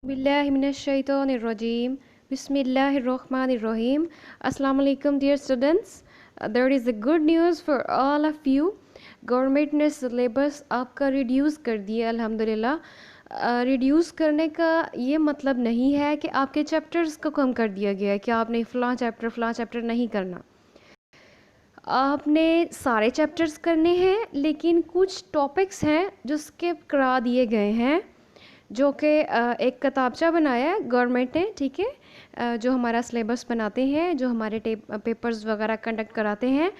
Billahiminashaitanirrajim. Bismillahirrahmanirrahim. Assalamu alaikum, dear students. There is a good news for all of you. Government ने syllabus आपका reduce कर दिया अल्हम्दुलिल्लाह। Reduce करने का ये मतलब नहीं है कि आपके चैप्टर्स को कम कर दिया गया है कि आपने फ़लाँ चैप्टर नहीं करना। आपने सारे चैप्टर्स करने हैं, लेकिन कुछ टॉपिक्स हैं जो स्किप करा दिए गए हैं, जो कि एक किताबचा बनाया है गवर्नमेंट ने, ठीक है, जो हमारा सिलेबस बनाते हैं, जो हमारे पेपर्स वगैरह कंडक्ट कराते हैं,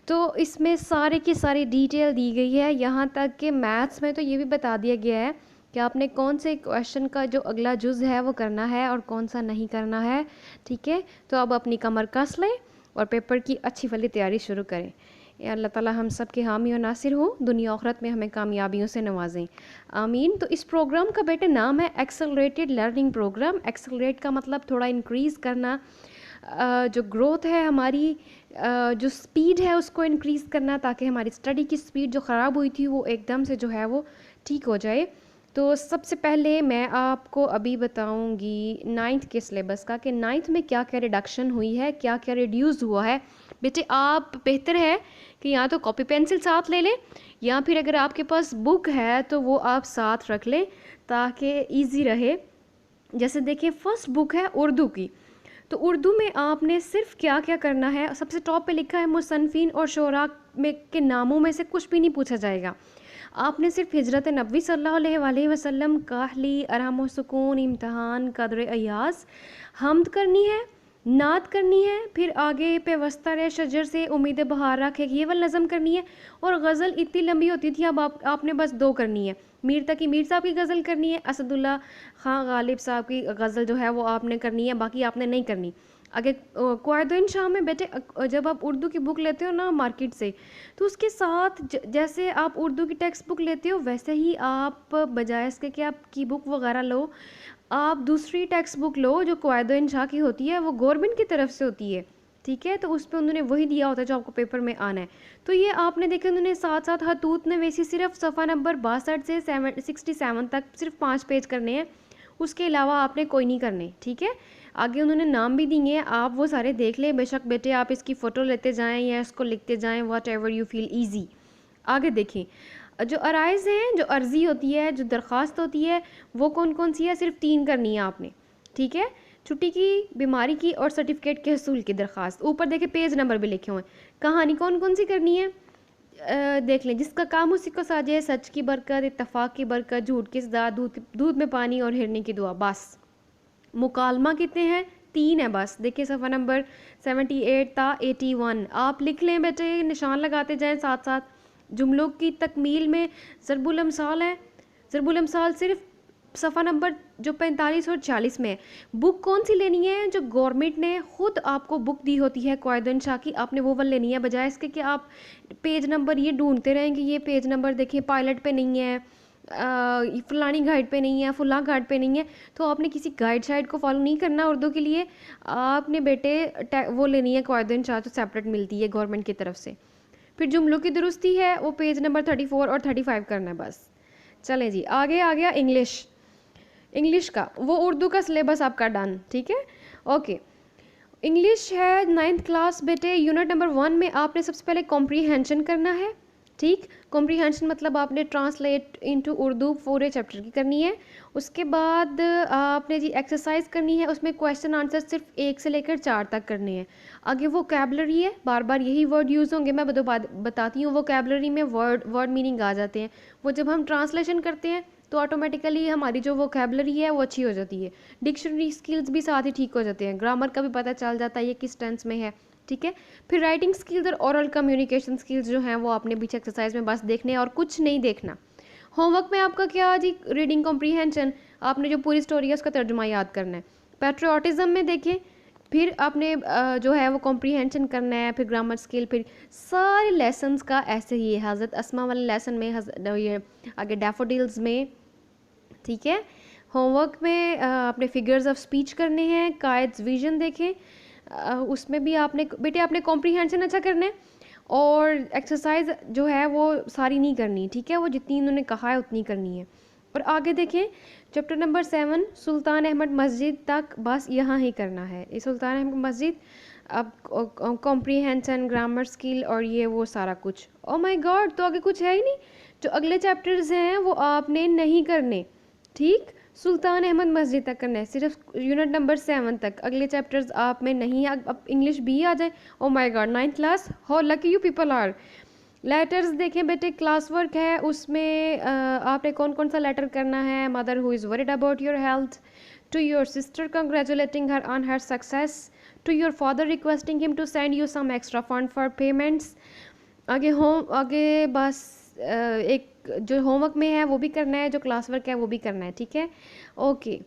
तो इसमें सारी की सारी डिटेल दी गई है। यहाँ तक कि मैथ्स में तो ये भी बता दिया गया है कि आपने कौन से क्वेश्चन का जो अगला जुज़ है वो करना है और कौन सा नहीं करना है, ठीक है। तो अब अपनी कमर कस लें और पेपर की अच्छी वाली तैयारी शुरू करें। या अल्लाह ताला हम सब के हामी और नासिर हो, दुनिया आखिरत में हमें कामयाबियों से नवाजें, आमीन। तो इस प्रोग्राम का बेटे नाम है एक्सेलरेटेड लर्निंग प्रोग्राम। एक्सेलरेट का मतलब थोड़ा इंक्रीज़ करना, जो ग्रोथ है हमारी, जो स्पीड है उसको इंक्रीज़ करना, ताकि हमारी स्टडी की स्पीड जो ख़राब हुई थी वो एकदम से जो है वो ठीक हो जाए। तो सबसे पहले मैं आपको अभी बताऊंगी नाइन्थ के सिलेबस का, कि नाइन्थ में क्या क्या रिडक्शन हुई है, क्या क्या रिड्यूस हुआ है। बेटे आप बेहतर है कि या तो कॉपी पेंसिल साथ ले लें, या फिर अगर आपके पास बुक है तो वो आप साथ रख लें ताकि इजी रहे। जैसे देखिए फर्स्ट बुक है उर्दू की, तो उर्दू में आपने सिर्फ क्या क्या करना है, सबसे टॉप पे लिखा है मुसन्निफ़ीन और शोरा में के नामों में से कुछ भी नहीं पूछा जाएगा। आपने सिर्फ हिजरत नबी सल्लल्लाहु अलैहि वसल्लम, काहली, अरहम सुकून, इम्तहान, कद्र अयास, हमद करनी है, नात करनी है, फिर आगे पे वस्तर शजर से उम्मीद बहार रखे, ये वाली नज़म करनी है। और गज़ल इतनी लंबी होती थी, अब आपने बस दो करनी है। मीर तकी मीर साहब की गज़ल करनी है, असदुल्ला ख़ान गालिब साहब की गज़ल जो है वो आपने करनी है, बाकी आपने नहीं करनी। आगे क़वाइद शाह में बेटे जब आप उर्दू की बुक लेते हो ना मार्केट से, तो उसके साथ जैसे आप उर्दू की टेक्स्ट बुक लेते हो, वैसे ही आप बजाय इसके कि आप की बुक वगैरह लो, आप दूसरी टेक्स्ट बुक लो जो क़वाइद शाह की होती है, वो गवर्नमेंट की तरफ से होती है, ठीक है। तो उस पर उन्होंने वही दिया होता है जो आपको पेपर में आना है। तो ये आपने देखा उन्होंने साथ साथ हतूत ने वैसी सिर्फ सफ़ा नंबर 62 से 67 तक सिर्फ 5 पेज करने हैं, उसके अलावा आपने कोई नहीं करने, ठीक है। आगे उन्होंने नाम भी दिए हैं, आप वो सारे देख लें। बेशक बेटे आप इसकी फ़ोटो लेते जाएं या इसको लिखते जाएं, what ever you feel easy. आगे देखें, जो अराइज़ हैं, जो अर्ज़ी होती है, जो दरख्वास्त होती है, वो कौन कौन सी है, सिर्फ 3 करनी है आपने, ठीक है। छुट्टी की, बीमारी की और सर्टिफिकेट के हसूल की दरख्वास्त। ऊपर देखें पेज नंबर भी लिखे हुए हैं। कहानी कौन कौन सी करनी है, देख लें। जिसका काम उसी को साजे, सच की बरकत, इत्तफाक की बरकत, झूठ की सजा, दूध में पानी और हिरने की दुआ, बस। मुकालमा कितने हैं, 3 है बस। देखिए सफ़ा नंबर 78 ता 81 आप लिख लें बेटे, निशान लगाते जाएं साथ साथ। जुमलों की तकमील में ज़रबुल अमसाल है, ज़रबुल अमसाल सिर्फ सफ़ा नंबर जो 45 और 40 में है। बुक कौन सी लेनी है, जो गवर्नमेंट ने ख़ुद आपको बुक दी होती है क़वाइद शाह की, आपने वो वाली लेनी है, बजाय इसके कि आप पेज नंबर ये ढूंढते रहेंगे। ये पेज नंबर देखिए पायलट पे नहीं है, फ़लानी गाइड पे नहीं है, फ़ुला गाइड पे नहीं है, तो आपने किसी गाइड शाइड को फॉलो नहीं करना उर्दू के लिए। आपने बेटे वो लेनी है क़वाइद शाह, जो सेपरेट मिलती है गवर्नमेंट की तरफ से। फिर जुमलों की दुरुस्ती है, वो पेज नंबर 34 और 35 करना है बस। चलें जी, आगे आ गया इंग्लिश का, वो उर्दू का सिलेबस आपका डन, ठीक है, ओके। इंग्लिश है 9th क्लास बेटे, यूनिट नंबर 1 में आपने सबसे पहले कॉम्प्रीहेंशन करना है, ठीक। कॉम्प्रीहेंशन मतलब आपने ट्रांसलेट इनटू उर्दू पूरे चैप्टर की करनी है। उसके बाद आपने जी एक्सरसाइज करनी है, उसमें क्वेश्चन आंसर सिर्फ 1 से लेकर 4 तक करने हैं। आगे वोकैबलरी है, बार बार यही वर्ड यूज़ होंगे, मैं बताती हूँ। वोकैबलरी में वर्ड मीनिंग आ जाते हैं, वो जब हम ट्रांसलेशन करते हैं तो ऑटोमेटिकली हमारी जो वोकैबलरी है वो अच्छी हो जाती है। डिक्शनरी स्किल्स भी साथ ही ठीक हो जाते हैं, ग्रामर का भी पता चल जाता है ये किस टेंस में है, ठीक है। फिर राइटिंग स्किल्स और ओरल कम्युनिकेशन स्किल्स जो हैं वो आपने पीछे एक्सरसाइज में बस देखने हैं और कुछ नहीं देखना। होमवर्क में आपका क्या जी, रीडिंग कॉम्प्रीहेंशन, आपने जो पूरी स्टोरी है उसका तर्जुमा याद करना है। पैट्रियोटिज्म में देखिए, फिर आपने जो है वो कॉम्प्रीहेंशन करना है, फिर ग्रामर स्किल, फिर सारे लेसन्स का ऐसे ही है। हज़रत अस्मा वाले लेसन में, ये आगे डैफोडिल्स में, ठीक है। होमवर्क में आपने फिगर्स ऑफ स्पीच करने हैं, कायद्स विजन देखें, उसमें भी आपने बेटे आपने कॉम्प्रीहेंशन अच्छा करना है, और एक्सरसाइज जो है वो सारी नहीं करनी, ठीक है, वो जितनी उन्होंने कहा है उतनी करनी है। और आगे देखें चैप्टर नंबर 7 सुल्तान अहमद मस्जिद तक बस यहाँ ही करना है। ये सुल्तान अहमद मस्जिद अब कॉम्प्रीहेंशन, ग्रामर स्किल और ये वो सारा कुछ। ओ माय गॉड, तो आगे कुछ है ही नहीं। जो अगले चैप्टर्स हैं वो आपने नहीं करने, ठीक। सुल्तान अहमद मस्जिद तक करना है, सिर्फ यूनिट नंबर 7 तक। अगले चैप्टर्स आप में नहीं। अब इंग्लिश भी आ जाए। Oh my god, 9th class, how lucky you people are. Letters देखें बेटे, क्लास वर्क है उसमें आपने कौन कौन सा लेटर करना है। Mother who is worried about your health, to your sister congratulating her on her success, to your father requesting him to send you some extra fund for payments. आगे बस एक जो होमवर्क में है वो भी करना है, जो क्लास वर्क है वो भी करना है, ठीक है। ओके,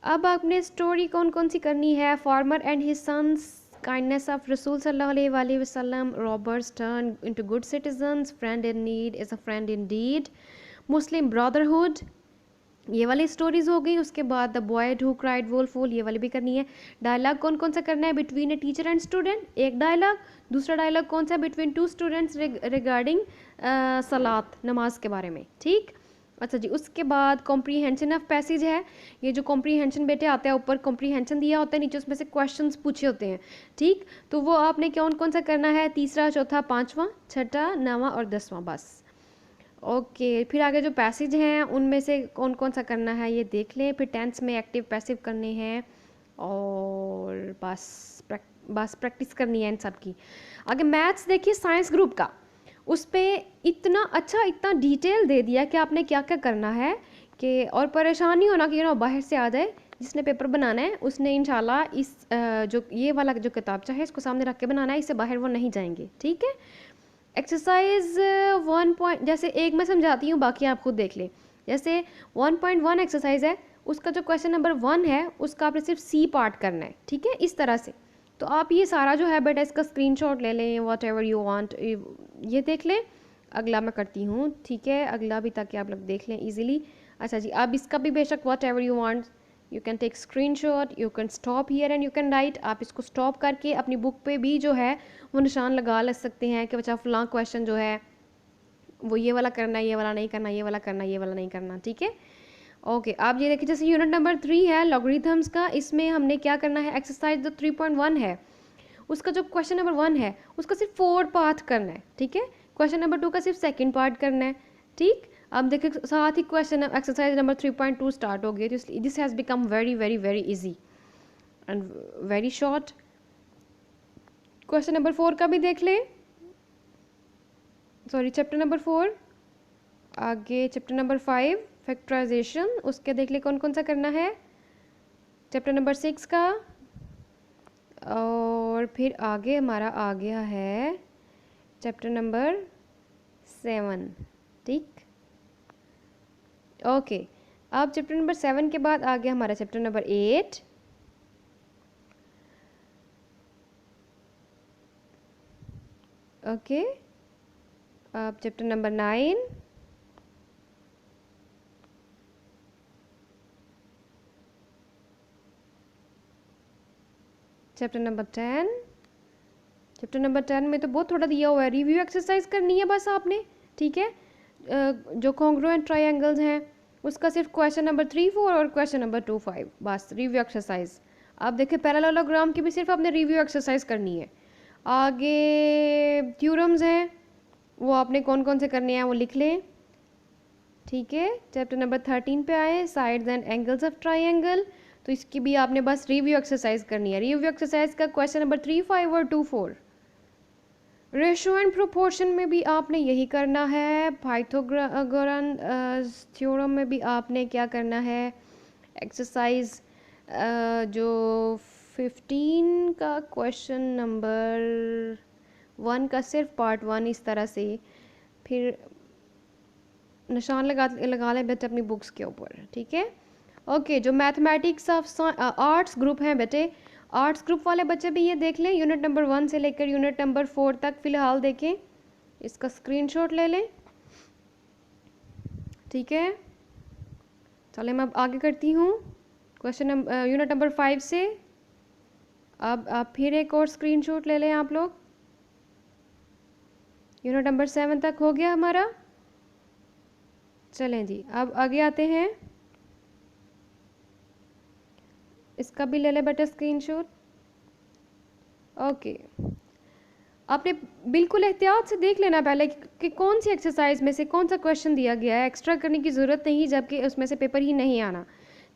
अब आपने स्टोरी कौन कौन सी करनी है। Farmer and his sons, kindness of Rasul sallallahu alaihi wasallam, robbers turn into good citizens, friend in need is a friend indeed, Muslim brotherhood, ये वाली स्टोरीज हो गई। उसके बाद the boy who cried wolf, ये वाली भी करनी है। डायलॉग कौन कौन सा करना है between a teacher and student, एक डायलॉग। दूसरा डायलॉग कौन सा बिटवीन टू स्टूडेंट्स रिगार्डिंग सलात, नमाज के बारे में, ठीक। अच्छा जी, उसके बाद कॉम्प्रीहेंशन ऑफ पैसेज है। ये जो कॉम्प्रीहेंशन बेटे आता है, ऊपर कॉम्प्रीहेंशन दिया होता है, नीचे उसमें से क्वेश्चंस पूछे होते हैं, ठीक। तो वो आपने कौन कौन सा करना है, तीसरा, चौथा, पाँचवा, छठा, 9वां और 10वां, बस। ओके, फिर आगे जो पैसेज हैं उनमें से कौन कौन सा करना है ये देख लें। फिर टेंस में एक्टिव पैसिव करने हैं और बस प्रैक्टिस करनी है इन सब की। आगे मैथ्स देखिए, साइंस ग्रुप का, उस पर इतना अच्छा, इतना डिटेल दे दिया कि आपने क्या क्या करना है कि, और परेशान नहीं होना कि बाहर से आ जाए। जिसने पेपर बनाना है उसने इंशाल्लाह इस जो ये वाला जो किताबचा है इसको सामने रख के बनाना है, इससे बाहर वो नहीं जाएंगे, ठीक है। एक्सरसाइज 1 जैसे एक मैं समझाती हूँ, बाकी आप खुद देख लें। जैसे 1.1 एक्सरसाइज है, उसका जो क्वेश्चन नंबर 1 है उसका आपने सिर्फ सी पार्ट करना है, ठीक है, इस तरह से। तो आप ये सारा जो है बेटा इसका स्क्रीनशॉट ले लें, वॉट एवर यू वांट, ये देख लें। अगला मैं करती हूँ, ठीक है, अगला भी, ताकि आप लोग देख लें इजीली। अच्छा जी, आप इसका भी बेशक whatever you want, you can take screenshot, you can stop here and you can write. आप इसको स्टॉप करके अपनी बुक पे भी जो है वो निशान लगा ले सकते हैं कि बच्चा फलां क्वेश्चन जो है वो ये वाला करना है, ये वाला नहीं करना, ये वाला करना, ये वाला नहीं करना, ठीक है। ओके, आप ये देखिए, जैसे यूनिट नंबर 3 है लॉगरिथम्स का, इसमें हमने क्या करना है, एक्सरसाइज जो 3.1 है उसका जो क्वेश्चन नंबर 1 है उसका सिर्फ 4 पार्ट करना है, ठीक है। क्वेश्चन नंबर 2 का सिर्फ 2nd पार्ट करना है, ठीक। अब देखिए साथ ही क्वेश्चन एक्सरसाइज नंबर 3.2 स्टार्ट हो गई, तो this has become very very very easy and very short. Question number 4 का भी देख लें, सॉरी चैप्टर नंबर 4। आगे चैप्टर नंबर 5 फैक्टराइजेशन, उसके देख ले कौन कौन सा करना है। चैप्टर नंबर 6 का, और फिर आगे हमारा आ गया है चैप्टर नंबर 7, ठीक। ओके, अब चैप्टर नंबर 7 के बाद आ गया हमारा चैप्टर नंबर 8, ओके। अब chapter number 9, chapter number 10। Chapter number 10 में तो बहुत थोड़ा दिया हुआ है, रिव्यू एक्सरसाइज करनी है बस आपने, ठीक है। जो कॉन्ग्रुएंट ट्रायंगल्स हैं उसका सिर्फ क्वेश्चन नंबर 3, 4 और क्वेश्चन नंबर 2, 5, बस रिव्यू एक्सरसाइज। आप देखिए पैरेललोग्राम की भी सिर्फ आपने रिव्यू एक्सरसाइज करनी है। आगे थ्योरम्स हैं, वो आपने कौन कौन से करने हैं वो लिख लें, ठीक है। चैप्टर नंबर 13 पे आए, sides and angles of triangle, तो इसकी भी आपने बस रिव्यू एक्सरसाइज करनी है। रिव्यू एक्सरसाइज का क्वेश्चन नंबर 3, 5 और 2, 4। रेशो एंड प्रोपोर्शन में भी आपने यही करना है। पाइथागोरन थ्योरम में भी आपने क्या करना है, एक्सरसाइज जो 15 का क्वेश्चन नंबर 1 का सिर्फ पार्ट 1 इस तरह से, फिर निशान लगा लें बेटे अपनी बुक्स के ऊपर, ठीक है। ओके, जो मैथमेटिक्स ऑफ आर्ट्स ग्रुप हैं बेटे, आर्ट्स ग्रुप वाले बच्चे भी ये देख लें, यूनिट नंबर 1 से लेकर यूनिट नंबर 4 तक फ़िलहाल देखें, इसका स्क्रीनशॉट ले लें, ठीक है। चलें मैं अब आगे करती हूँ क्वेश्चन नंबर यूनिट नंबर 5 से। अब आप फिर एक और स्क्रीनशॉट ले लें आप लोग। यूनिट नंबर 7 तक हो गया हमारा। चलें जी, अब आगे आते हैं। इसका भी ले लें बेटा स्क्रीनशॉट। ओके, आपने बिल्कुल एहतियात से देख लेना पहले कि कौन सी एक्सरसाइज में से कौन सा क्वेश्चन दिया गया है। एक्स्ट्रा करने की ज़रूरत नहीं, जबकि उसमें से पेपर ही नहीं आना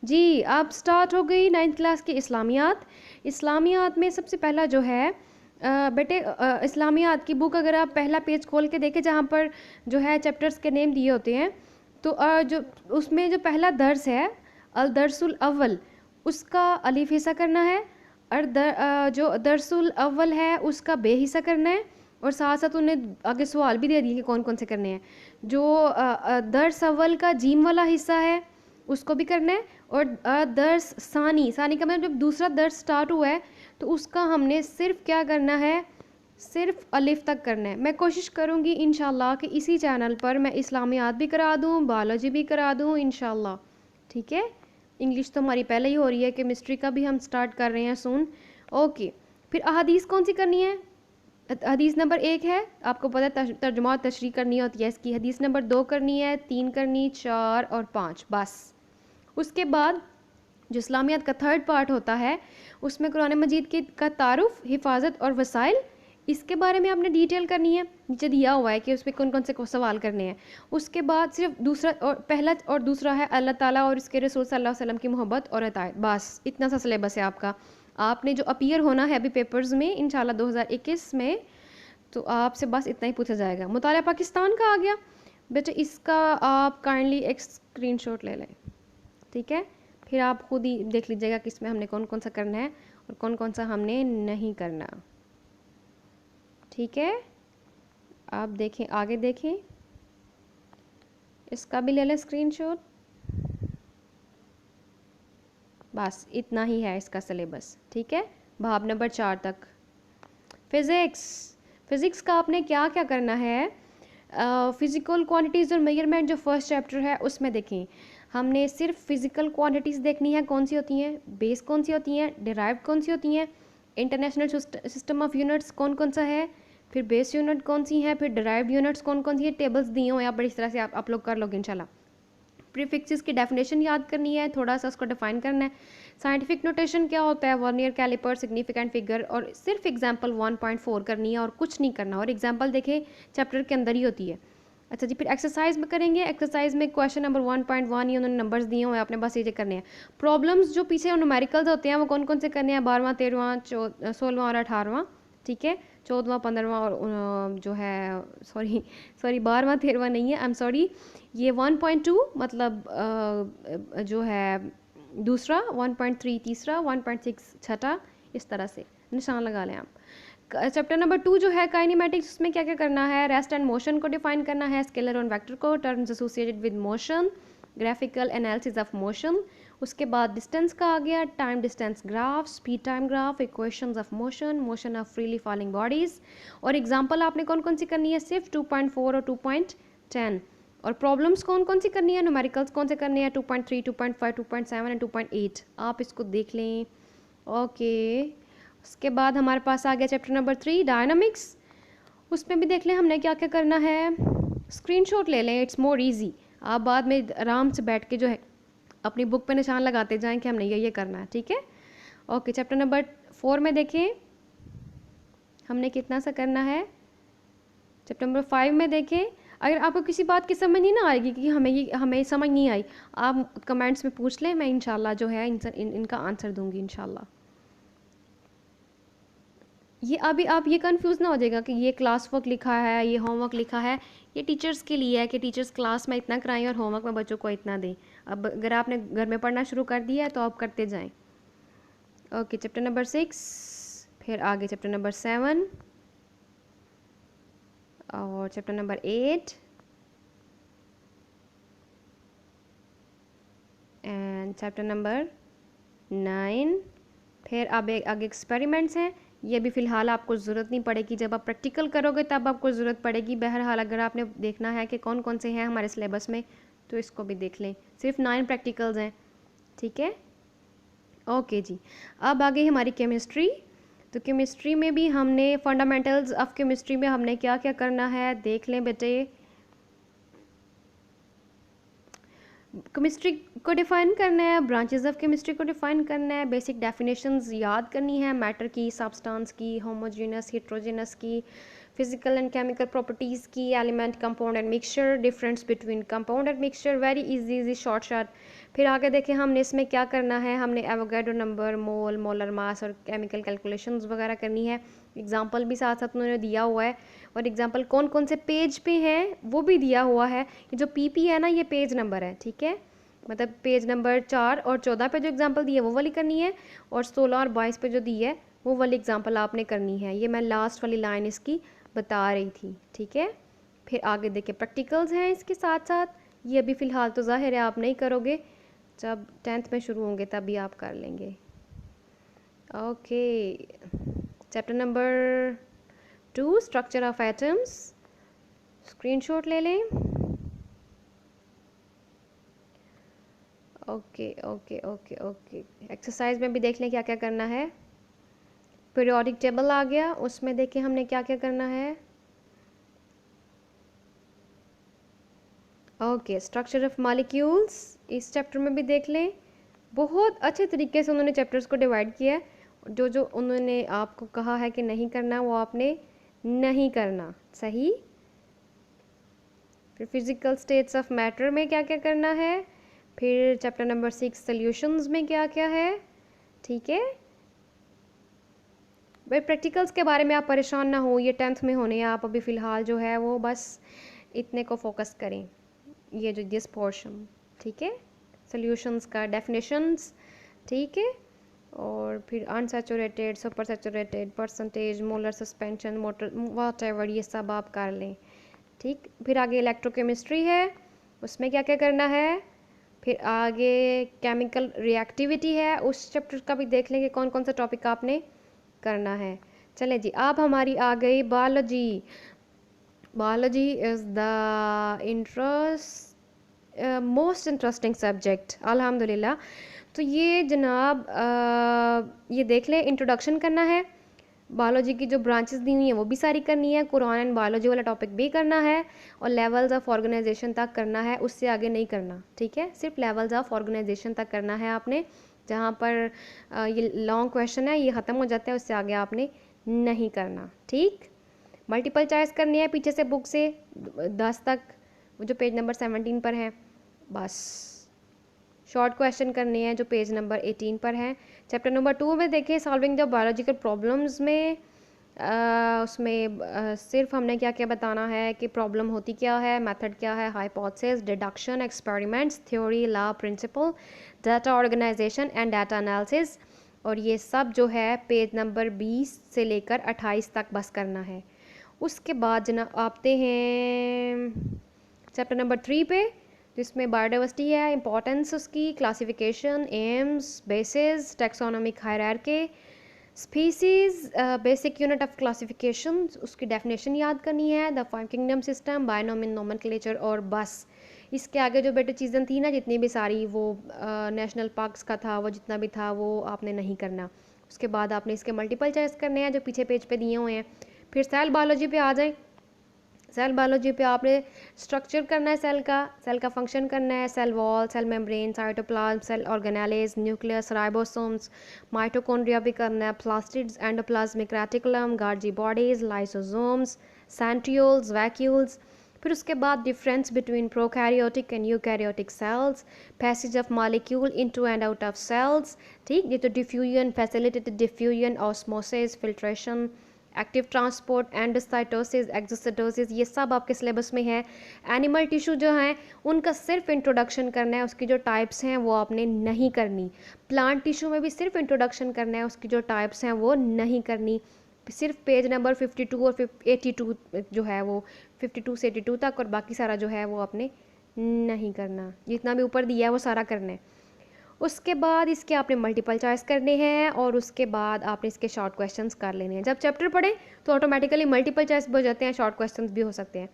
जी। अब स्टार्ट हो गई 9th क्लास की इस्लामियात। इस्लामियात में सबसे पहला जो है बेटे इस्लामियात की बुक अगर आप पहला पेज खोल के देखें जहाँ पर जो है चैप्टर्स के नेम दिए होते हैं, तो जो उसमें जो पहला दर्स है अल दरसुल अव्वल, उसका अलिफ हिस्सा करना है, और जो दरसुल अव्वल है उसका बे हिस्सा करना है, और साथ साथ उन्हें आगे सवाल भी दे दिए कि कौन कौन से करने हैं। जो दर्स अव्वल का जीम वाला हिस्सा है उसको भी करना है, और दर्स सानी, सानी का मतलब जब दूसरा दर्स स्टार्ट हुआ है तो उसका हमने सिर्फ क्या करना है, सिर्फ अलिफ तक करना है। मैं कोशिश करूँगी इंशाल्लाह कि इसी चैनल पर मैं इस्लामियात भी करा दूँ, बायोलॉजी भी करा दूँ इंशाल्लाह, ठीक है। इंग्लिश तो हमारी पहले ही हो रही है, केमिस्ट्री का भी हम स्टार्ट कर रहे हैं सून। ओके, फिर अहादीस कौन सी करनी है? हदीस नंबर 1 है, आपको पता है तर्जुमा और तशरीह करनी होती है इसकी। हदीस नंबर 2 करनी है, 3 करनी, 4 और 5 बस। उसके बाद जो इस्लामियात का थर्ड पार्ट होता है उसमें कुरान मजीद की का तारुफ, हिफाजत और वसाइल, इसके बारे में आपने डिटेल करनी है। नीचे दिया हुआ है कि उसमें कौन कौन से सवाल करने हैं। उसके बाद सिर्फ दूसरा और पहला और दूसरा है अल्लाह ताला और उसके रसूल सल्लल्लाहु अलैहि वसल्लम की मोहब्बत और अतायत, बस इतना सा सिलेबस है आपका। आपने जो अपीयर होना है अभी पेपर्स में इंशाल्लाह 2021 में, तो आपसे बस इतना ही पूछा जाएगा। मुताला पाकिस्तान का आ गया बेटा, इसका आप काइंडली एक स्क्रीनशॉट ले लें, ठीक है। फिर आप खुद ही देख लीजिएगा कि इसमें हमने कौन कौन सा करना है और कौन कौन सा हमने नहीं करना, ठीक है। आप देखें, आगे देखें, इसका भी ले लें स्क्रीनशॉट। बस इतना ही है इसका सिलेबस, ठीक है, भाग नंबर 4 तक। फ़िज़िक्स का आपने क्या क्या करना है? फ़िज़िकल क्वांटिटीज़ और मेजरमेंट जो फर्स्ट चैप्टर है उसमें देखें, हमने सिर्फ फ़िज़िकल क्वांटिटीज़ देखनी है, कौन सी होती हैं, बेस कौन सी होती हैं, डिराइव्ड कौन सी होती हैं, इंटरनेशनल सिस्टम ऑफ यूनिट्स कौन कौन सा है, फिर बेस यूनिट कौन सी है, फिर डिराइव्ड यूनिट्स कौन कौन सी है। टेबल्स दिए हुए हैं बड़ी तरह से, आप लोग कर लोगे इंशाल्लाह। प्रीफिक्सेस की डेफिनेशन याद करनी है, थोड़ा सा उसको डिफाइन करना है। साइंटिफिक नोटेशन क्या होता है, वर्नियर कैलिपर, सिग्निफिकेंट फिगर, और सिर्फ एग्जांपल 1.4 करनी है और कुछ नहीं करना, और एग्जांपल देखें चैप्टर के अंदर ही होती है। अच्छा जी, फिर एक्सरसाइज में करेंगे। एक्सरसाइज में क्वेश्चन नंबर 1.1 ही उन्होंने नंबर्स दिए हुए हैं, आपने बस ये करने हैं। प्रॉब्लम्स जो पीछे न्यूमेरिकल्स होते हैं वो कौन कौन से करने हैं, 12वां, 13वां, 16वां और 18वां, ठीक है। 14वां, 15वां और जो है सॉरी 12वां 13वां नहीं है, आई एम सॉरी, ये 1.2 मतलब जो है दूसरा, 1.3 तीसरा, 1.6 छठा, इस तरह से निशान लगा लें आप। चैप्टर नंबर 2 जो है काइनेमेटिक्स, उसमें क्या क्या करना है, रेस्ट एंड मोशन को डिफाइन करना है, स्केलर और वेक्टर को, terms associated with motion, graphical analysis of motion. उसके बाद डिस्टेंस का आ गया, time distance graph, speed time graph, equations of motion, motion of freely falling bodies, और एग्जांपल आपने कौन कौन सी करनी है, सिर्फ 2.4 और 2.10, और प्रॉब्लम्स कौन कौन सी करनी है, न्यूमेरिकल्स कौन से करने हैं, 2.3, 2.5, 2.7 एंड 2.8, आप इसको देख लें। ओके, उसके बाद हमारे पास आ गया चैप्टर नंबर 3 डायनामिक्स, उसमें भी देख लें हमने क्या क्या करना है। स्क्रीनशॉट ले लें, इट्स मोर इजी, आप बाद में आराम से बैठ के जो है अपनी बुक पे निशान लगाते जाएं कि हमने ये करना है, ठीक है। ओके, चैप्टर नंबर 4 में देखें हमने कितना सा करना है। चैप्टर नंबर 5 में देखें, अगर आपको किसी बात की समझ नहीं ना आएगी कि हमें समझ नहीं आई, आप कमेंट्स में पूछ लें, मैं इंशाल्लाह जो है इनका आंसर दूंगी इंशाल्लाह। ये अभी आप ये कंफ्यूज ना हो जाएगा कि ये क्लास वर्क लिखा है, ये होमवर्क लिखा है, ये टीचर्स के लिए है कि टीचर्स क्लास में इतना कराएं और होमवर्क में बच्चों को इतना दें। अब अगर आपने घर में पढ़ना शुरू कर दिया है तो आप करते जाएं। ओके, चैप्टर नंबर 6, फिर आगे चैप्टर नंबर 7 और chapter number 8 and chapter number 9। फिर अब आगे एक्सपेरिमेंट्स हैं, ये भी फ़िलहाल आपको ज़रूरत नहीं पड़ेगी, जब आप प्रैक्टिकल करोगे तब आपको ज़रूरत पड़ेगी। बहरहाल अगर आपने देखना है कि कौन कौन से हैं हमारे सिलेबस में तो इसको भी देख लें, सिर्फ 9 प्रैक्टिकल्स हैं, ठीक है। ओके जी, अब आ गई हमारी केमिस्ट्री। तो केमिस्ट्री में भी हमने फंडामेंटल्स ऑफ केमिस्ट्री में हमने क्या क्या करना है देख लें बेटे। केमिस्ट्री को डिफ़ाइन करना है, ब्रांचेस ऑफ केमिस्ट्री को डिफ़ाइन करना है, बेसिक डेफिनेशंस याद करनी है, मैटर की, सब्सटेंस की, होमोजेनस, हेट्रोजेनस की, फिजिकल एंड केमिकल प्रॉपर्टीज़ की, element, compound and mixture, difference between compound and mixture, very easy short. फिर आगे देखें हमने इसमें क्या करना है, हमने एवोगाड्रो नंबर, मोल, मोलर मास और केमिकल कैलकुलेशंस वगैरह करनी है। एग्जाम्पल भी साथ साथ उन्होंने दिया हुआ है, और एग्जाम्पल कौन कौन से पेज पे हैं वो भी दिया हुआ है। ये जो पीपी है ना, ये पेज नंबर है, ठीक है, मतलब पेज नंबर 4 और 14 पे जो एग्जाम्पल दी है वो वाली करनी है, और 16 और 22 पे जो दी है वो वाली एग्जाम्पल आपने करनी है। ये मैं लास्ट वाली लाइन इसकी बता रही थी, ठीक है। फिर आगे देखिए प्रैक्टिकल्स हैं इसके साथ साथ, ये अभी फ़िलहाल तो ज़ाहिर है आप नहीं करोगे, जब 10th में शुरू होंगे तभी आप कर लेंगे। Okay, chapter number 2 structure of atoms, screenshot ले लें। Okay okay okay okay, exercise में भी देख लें क्या क्या करना है। पीरियोडिक टेबल आ गया, उसमें देखें हमने क्या क्या करना है। ओके, स्ट्रक्चर ऑफ मॉलिक्यूल्स इस चैप्टर में भी देख लें। बहुत अच्छे तरीके से उन्होंने चैप्टर्स को डिवाइड किया है। जो जो उन्होंने आपको कहा है कि नहीं करना वो आपने नहीं करना, सही। फिर फिजिकल स्टेट्स ऑफ मैटर में क्या क्या करना है, फिर चैप्टर नंबर 6 सॉल्यूशंस में क्या क्या है, ठीक है। भाई प्रैक्टिकल्स के बारे में आप परेशान ना हो, ये 10th में होने हैं, आप अभी फ़िलहाल जो है वो बस इतने को फोकस करें, ये जो दिस पोर्शन, ठीक है। सॉल्यूशंस का डेफिनेशंस, ठीक है, और फिर unsaturated, super saturated, percentage, molar suspension, motor whatever, ये सब आप कर लें, ठीक। फिर आगे इलेक्ट्रोकेमिस्ट्री है, उसमें क्या क्या करना है। फिर आगे केमिकल रिएक्टिविटी है, उस चैप्टर का भी देख लेंगे कौन कौन सा टॉपिक आपने करना है। चलें जी, अब हमारी आ गई biology. Biology is the most interesting subject अल्हम्दुलिल्लाह। तो ये जनाब ये देख लें, इंट्रोडक्शन करना है, बायोलॉजी की जो ब्रांचेस दी हुई हैं वो भी सारी करनी है, कुरान एंड बायोलॉजी वाला टॉपिक भी करना है, और लेवल्स ऑफ ऑर्गेनाइजेशन तक करना है, उससे आगे नहीं करना, ठीक है। सिर्फ लेवल्स ऑफ ऑर्गेनाइजेशन तक करना है आपने, जहाँ पर ये लॉन्ग क्वेश्चन है ये ख़त्म हो जाता है, उससे आगे आपने नहीं करना, ठीक। मल्टीपल चॉइस करनी है पीछे से बुक से 10 तक, वो जो पेज नंबर 17 पर है, बस शॉर्ट क्वेश्चन करने हैं जो पेज नंबर 18 पर हैं। चैप्टर नंबर 2 में देखें सॉल्विंग द बायोलॉजिकल प्रॉब्लम्स में, उसमें सिर्फ हमने क्या क्या बताना है कि प्रॉब्लम होती क्या है, मेथड क्या है, hypothesis, deduction, experiments, theory, law, principle, data organisation and data analysis, और ये सब जो है पेज नंबर 20 से लेकर 28 तक बस करना है। उसके बाद जना आते हैं चैप्टर नंबर 3 पे, जिसमें बायोडाइवर्सिटी है, इंपॉर्टेंस उसकी, classification, AIIMS, basis, taxonomic hierarchy, species, basic unit of classification, उसकी डेफिनेशन याद करनी है, the 5 kingdom system, binomial nomenclature, और बस इसके आगे जो बेटे चीज़ें थी ना जितनी भी सारी, वो नेशनल पार्क्स का था, वो जितना भी था वो आपने नहीं करना। उसके बाद आपने इसके मल्टीपल चॉइस करने हैं जो पीछे पेज पे दिए हुए हैं। फिर सेल बायोलॉजी पे आ जाए, सेल बायोलॉजी पे आपने स्ट्रक्चर करना है, सेल का फंक्शन करना है, cell wall, cell membrane, cytoplasm, cell organelles, nucleus, ribosomes, mitochondria भी करना है, plastids, endoplasmic reticulum, Golgi bodies, lysosomes, centrioles, vacuoles. फिर उसके बाद difference between prokaryotic and eukaryotic cells, passage of molecule into and out of cells, ठीक। ये तो diffusion, facilitated diffusion, osmosis, filtration, active transport, endocytosis, exocytosis, ये सब आपके syllabus में है। एनिमल टिश्यू जो हैं उनका सिर्फ इंट्रोडक्शन करना है, उसकी जो टाइप्स हैं वो आपने नहीं करनी। प्लांट टिश्यू में भी सिर्फ इंट्रोडक्शन करना है, उसकी जो टाइप्स हैं वो नहीं करनी। सिर्फ पेज नंबर 52 और 82 जो है वो 52 से 82 तक, और बाकी सारा जो है वो आपने नहीं करना, जितना भी ऊपर दिया है वो सारा करना है। उसके बाद इसके आपने मल्टीपल चॉइस करने हैं, और उसके बाद आपने इसके शॉर्ट क्वेश्चंस कर लेने हैं। जब चैप्टर पढ़ें तो ऑटोमेटिकली मल्टीपल चॉइस भी हो जाते हैं, शॉर्ट क्वेश्चंस भी हो सकते हैं।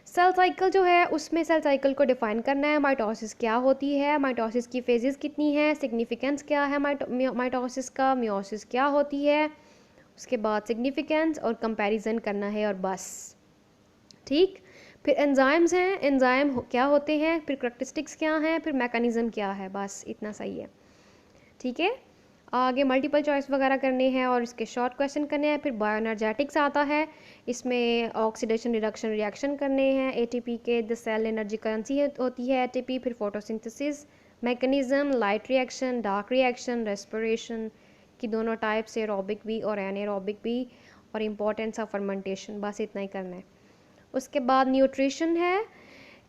सेल साइकिल जो है उसमें सेल साइकिल को डिफाइन करना है, माइटोसिस क्या होती है, माइटोसिस की फेजेस कितनी है, सिग्निफिकेंस क्या है माइटोसिस का, मियोसिस क्या होती है, उसके बाद सिग्निफिकेंस और कंपैरिजन करना है, और बस, ठीक। फिर एंजाइम्स हैं, एंजाइम क्या होते हैं, फिर करैक्टरिस्टिक्स क्या हैं, फिर मैकेनिज्म क्या है, बस इतना सही है। ठीक है, आगे मल्टीपल चॉइस वगैरह करने हैं और इसके शॉर्ट क्वेश्चन करने हैं। फिर बायोएनर्जेटिक्स आता है, इसमें ऑक्सीडेशन रिडक्शन रिएक्शन करने हैं एटीपी के, द सेल एनर्जी करेंसी होती है एटीपी। फिर photosynthesis mechanism, light reaction, dark reaction, respiration की दोनों टाइप से, एरोबिक भी और एनारोबिक भी, और इम्पोर्टेंस ऑफ फर्मेंटेशन, बस इतना ही करना है। उसके बाद न्यूट्रिशन है,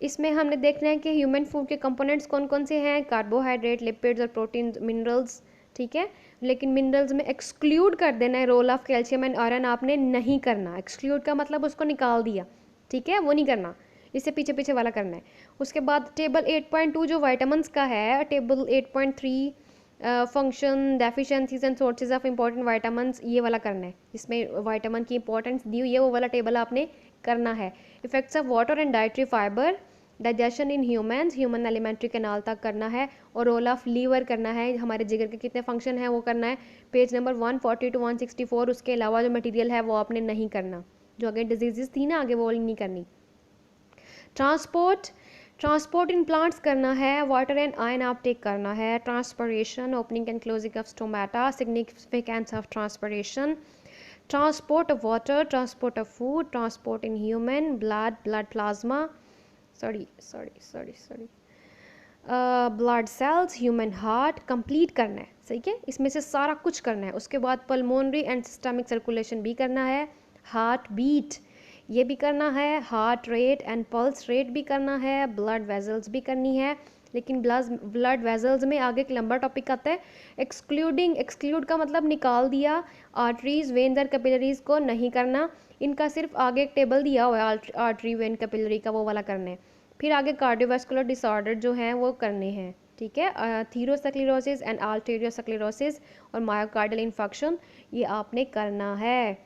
इसमें हमने देखना है कि ह्यूमन फूड के कंपोनेंट्स कौन कौन से हैं, कार्बोहाइड्रेट, लिपिड्स और प्रोटीन, मिनरल्स। ठीक है, लेकिन मिनरल्स में एक्सक्लूड कर देना है, role of calcium and iron आपने नहीं करना। एक्सक्लूड का मतलब उसको निकाल दिया, ठीक है, वो नहीं करना, इससे पीछे पीछे वाला करना है। उसके बाद टेबल 8.2 जो वाइटामिन्स का है, table 8.3 function, deficiencies and sources of important vitamins, ये वाला करना है, इसमें वाइटामिन की इंपॉर्टेंस दी हुई है, वो वाला टेबल आपने करना है। Effects of water and dietary fibre, digestion in humans, human alimentary canal तक करना है, और रोल ऑफ लीवर करना है, हमारे जिगर के कितने फंक्शन हैं वो करना है, पेज नंबर 140 to 164। उसके अलावा जो मटेरियल है वो आपने नहीं करना, जो आगे डिजीजेस थी ना आगे वो नहीं करनी। ट्रांसपोर्ट इन प्लांट्स करना है, वाटर एंड आयन अपटेक करना है, transpiration, opening and closing of stomata, significance of transpiration, transport of water, transport of food, transport in human blood plasma, blood cells, human heart complete करना है, सही है, इसमें से सारा कुछ करना है। उसके बाद पल्मोनरी एंड सिस्टमिक सर्कुलेशन भी करना है, हार्ट बीट ये भी करना है, heart rate and pulse rate भी करना है, ब्लड वेजल्स भी करनी है। लेकिन ब्लड वेजल्स में आगे एक लंबा टॉपिक आता है, एक्सक्लूड का मतलब निकाल दिया, आर्टरीज, वेन्स और कैपिलरीज को नहीं करना, इनका सिर्फ आगे एक टेबल दिया हुआ है आर्टरी, वेन, कैपिलरी का, वो वाला करना है। फिर आगे कार्डियोवास्कुलर डिसऑर्डर जो हैं वो करने हैं, ठीक है, थीरोस्क्लेरोसिस एंड आर्टेरियोस्क्लेरोसिस और मायोकार्डियल इन्फेक्शन, ये आपने करना है।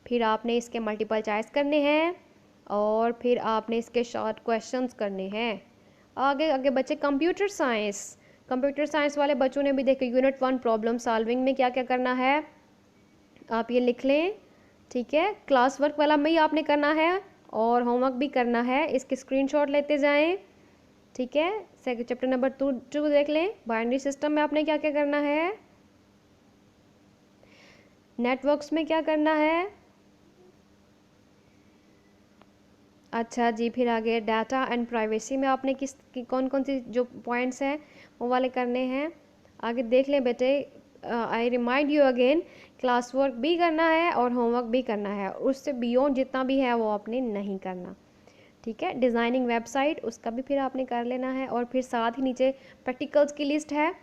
फिर आपने इसके मल्टीपल चॉइस करने हैं और फिर आपने इसके शॉर्ट क्वेश्चंस करने हैं। आगे आगे बच्चे कंप्यूटर साइंस वाले बच्चों ने भी देखे यूनिट 1 प्रॉब्लम सॉल्विंग में क्या क्या करना है, आप ये लिख लें, ठीक है, क्लास वर्क वाला में ही आपने करना है और होमवर्क भी करना है, इसके स्क्रीनशॉट लेते जाएं, ठीक है। चैप्टर नंबर 2 देख लें, बाइनरी सिस्टम में आपने क्या क्या करना है, नेटवर्क्स में क्या करना है, अच्छा जी। फिर आगे डाटा एंड प्राइवेसी में आपने कौन कौन सी जो पॉइंट्स हैं वो वाले करने हैं, आगे देख लें बेटे। I remind you again, class work भी करना है और होमवर्क भी करना है, उससे बियॉन्ड जितना भी है वो आपने नहीं करना, ठीक है। डिज़ाइनिंग वेबसाइट उसका भी फिर आपने कर लेना है, और फिर साथ ही नीचे प्रैक्टिकल्स की लिस्ट है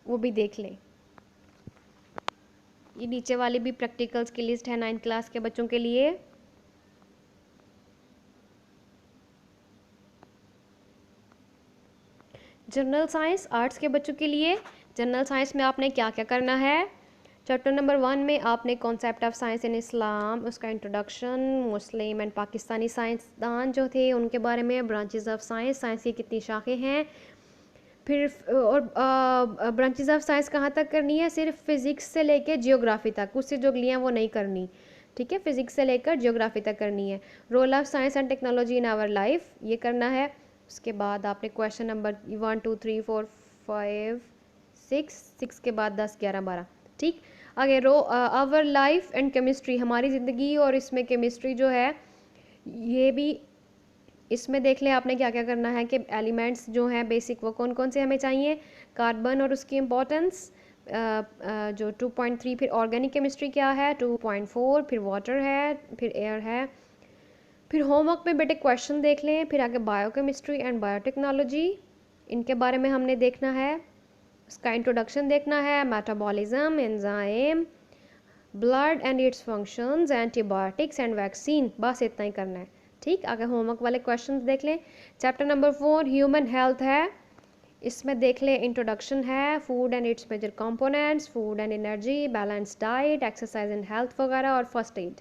वो भी देख लें, ये नीचे वाली भी प्रैक्टिकल्स की लिस्ट है 9th क्लास के बच्चों के लिए। जनरल साइंस आर्ट्स के बच्चों के लिए, जनरल साइंस में आपने क्या क्या करना है, चैप्टर नंबर 1 में आपने कॉन्सेप्ट ऑफ साइंस इन इस्लाम, उसका इंट्रोडक्शन, मुस्लिम एंड पाकिस्तानी साइंसदान जो थे उनके बारे में, ब्रांचेस ऑफ साइंस, साइंस की कितनी शाखें हैं, फिर और ब्रांचेस ऑफ साइंस कहाँ तक करनी है, सिर्फ फिज़िक्स से लेकर जियोग्राफी तक, उससे जो लिए हैं वो नहीं करनी, ठीक है, फिज़िक्स से लेकर जियोग्राफी तक करनी है। Role of science and technology in our life ये करना है। उसके बाद आपने क्वेश्चन नंबर 1 2 3 4 5 6 के बाद 10 11 12, ठीक। आगे आवर लाइफ एंड केमिस्ट्री, हमारी ज़िंदगी और इसमें केमिस्ट्री जो है ये भी इसमें देख लें आपने क्या क्या करना है कि एलिमेंट्स जो हैं बेसिक वो कौन कौन से हमें चाहिए, कार्बन और उसकी इम्पोर्टेंस, जो 2.3, फिर ऑर्गेनिक केमिस्ट्री क्या है 2.4, फिर वाटर है, फिर एयर है। फिर होमवर्क में बेटे क्वेश्चन देख लें, फिर आगे बायोकेमिस्ट्री एंड बायोटेक्नोलॉजी, इनके बारे में हमने देखना है, उसका इंट्रोडक्शन देखना है, metabolism, enzyme, blood and it's functions, antibiotics and vaccine, बस इतना ही करना है, ठीक। आगे होमवर्क वाले क्वेश्चंस देख लें। चैप्टर नंबर 4 ह्यूमन हेल्थ है, इसमें देख लें इंट्रोडक्शन है, food and its major components, food and energy, balance diet, exercise and health वगैरह, और फर्स्ट एड।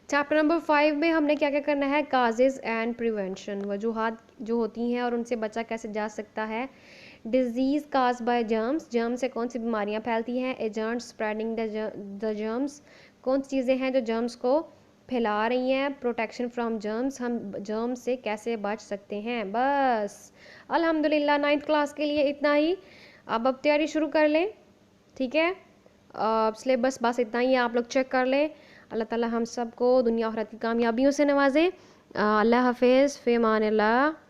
चैप्टर नंबर 5 में हमने क्या क्या करना है, काजेज एंड प्रिवेंशन, वजूहात जो होती हैं और उनसे बचा कैसे जा सकता है, diseases caused by germs, germs से कौन सी बीमारियां फैलती हैं, एजेंट्स स्प्रेडिंग द जर्म्स, कौन सी चीज़ें हैं जो जर्म्स को फैला रही हैं, प्रोटेक्शन फ्रॉम जर्म्स, हम जर्म्स से कैसे बच सकते हैं। बस अल्हम्दुलिल्लाह 9th क्लास के लिए इतना ही। अब तैयारी शुरू कर लें, ठीक है। सिलेबस बस इतना ही, आप लोग चेक कर लें। अल्लाह ताला हम सबको दुनिया आखिरत की कामयाबियों से नवाजे। अल्लाह हाफिज़, फ़ी अमान अल्लाह।